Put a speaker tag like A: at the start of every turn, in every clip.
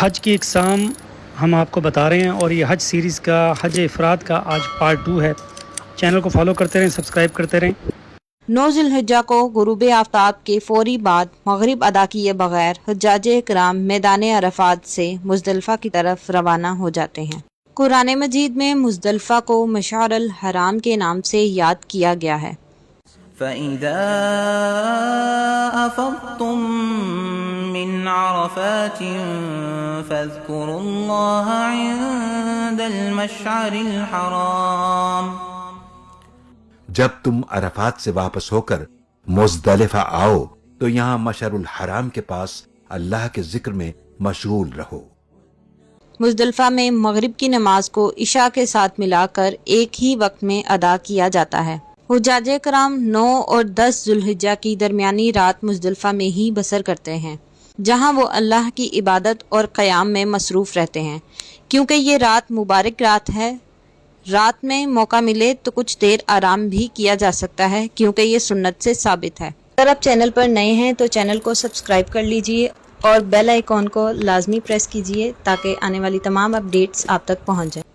A: حج کی اقسام ہم آپ کو بتا رہے ہیں، اور یہ حج سیریز کا حج افراد کا آج پارٹ 2 ہے۔ چینل کو فالو کرتے رہیں، سبسکرائب کرتے رہیں۔
B: 9 ذی الحجہ کو غروب آفتاب کے فوری بعد مغرب ادا کیے بغیر حجاج کرام میدان عرفات سے مزدلفہ کی طرف روانہ ہو جاتے ہیں۔ قرآن مجید میں مزدلفہ کو مشعر الحرام کے نام سے یاد کیا گیا ہے۔
C: فَإِذَا أَفَضْتُم مِّنْ عَرَفَاتٍ فَاذْكُرُوا اللَّهَ عِندَ الْمَشْعَرِ الْحَرَامِ۔
D: جب تم عرفات سے واپس ہو کر مزدلفہ آؤ تو یہاں مشعر الحرام کے پاس اللہ کے ذکر میں مشغول رہو۔
B: مزدلفہ میں مغرب کی نماز کو عشاء کے ساتھ ملا کر ایک ہی وقت میں ادا کیا جاتا ہے۔ حجاج کرام 9 اور 10 ذی الحجہ کی درمیانی رات مزدلفہ میں ہی بسر کرتے ہیں، جہاں وہ اللہ کی عبادت اور قیام میں مصروف رہتے ہیں۔ کیونکہ یہ رات مبارک رات ہے، رات میں موقع ملے تو کچھ دیر آرام بھی کیا جا سکتا ہے، کیونکہ یہ سنت سے ثابت ہے۔ اگر آپ چینل پر نئے ہیں تو چینل کو سبسکرائب کر لیجئے اور بیل آئیکن کو لازمی پریس کیجئے تاکہ آنے والی تمام اپڈیٹس آپ تک پہنچ جائیں۔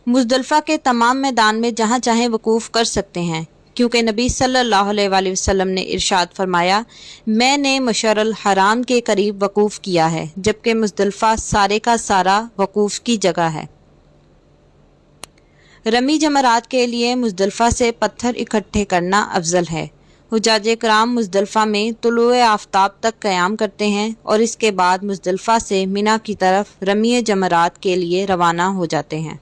B: مزدلفہ کے تمام میدان میں جہاں چاہیں وقوف کر سکتے ہیں، کیونکہ نبی صلی اللہ علیہ وآلہ وسلم نے ارشاد فرمایا، میں نے مشعر الحرام کے قریب وقوف کیا ہے، جبکہ مزدلفہ سارے کا سارا وقوف کی جگہ ہے۔ رمی جمرات کے لیے مزدلفہ سے پتھر اکٹھے کرنا افضل ہے۔ حجاج کرام مزدلفہ میں طلوع آفتاب تک قیام کرتے ہیں اور اس کے بعد مزدلفہ سے منا کی طرف رمی جمرات کے لیے روانہ ہو جاتے ہیں۔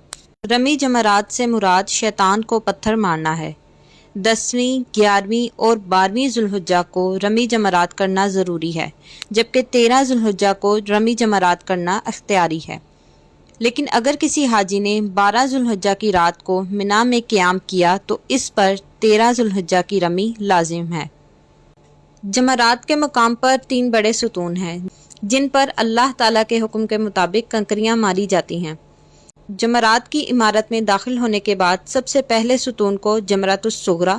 B: رمی جمرات سے مراد شیطان کو پتھر مارنا ہے۔ 10ویں، 11ویں اور 12ویں ذی الحجہ کو رمی جمرات کرنا ضروری ہے، جبکہ 13 ذی الحجہ کو رمی جمرات کرنا اختیاری ہے۔ لیکن اگر کسی حاجی نے 12 ذی الحجہ کی رات کو منا میں قیام کیا تو اس پر 13 ذی الحجہ کی رمی لازم ہے۔ جمرات کے مقام پر 3 بڑے ستون ہیں، جن پر اللہ تعالیٰ کے حکم کے مطابق کنکریاں ماری جاتی ہیں۔ جمرات کی عمارت میں داخل ہونے کے بعد سب سے پہلے ستون کو جمرۃ الصغریٰ،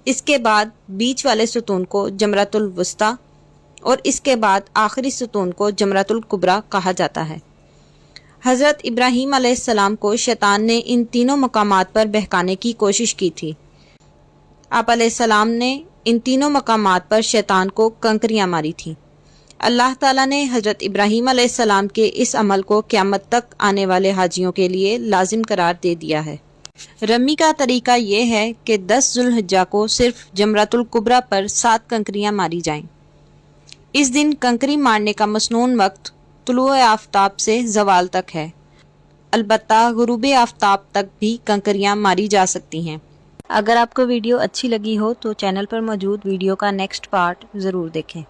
B: اس کے بعد بیچ والے ستون کو جمرۃ الوسطیٰ اور اس کے بعد آخری ستون کو جمرۃ الکبریٰ کہا جاتا ہے۔ حضرت ابراہیم علیہ السلام کو شیطان نے ان تینوں مقامات پر بہکانے کی کوشش کی تھی۔ آپ علیہ السلام نے ان تینوں مقامات پر شیطان کو کنکریاں ماری تھیں۔ اللہ تعالیٰ نے حضرت ابراہیم علیہ السلام کے اس عمل کو قیامت تک آنے والے حاجیوں کے لیے لازم قرار دے دیا ہے۔ رمی کا طریقہ یہ ہے کہ 10 ذی الحجہ کو صرف جمرۃ الکبریٰ پر 7 کنکریاں ماری جائیں۔ اس دن کنکری مارنے کا مسنون وقت طلوع آفتاب سے زوال تک ہے، البتہ غروب آفتاب تک بھی کنکریاں ماری جا سکتی ہیں۔ اگر آپ کو ویڈیو اچھی لگی ہو تو چینل پر موجود ویڈیو کا نیکسٹ پارٹ ضرور دیکھیں۔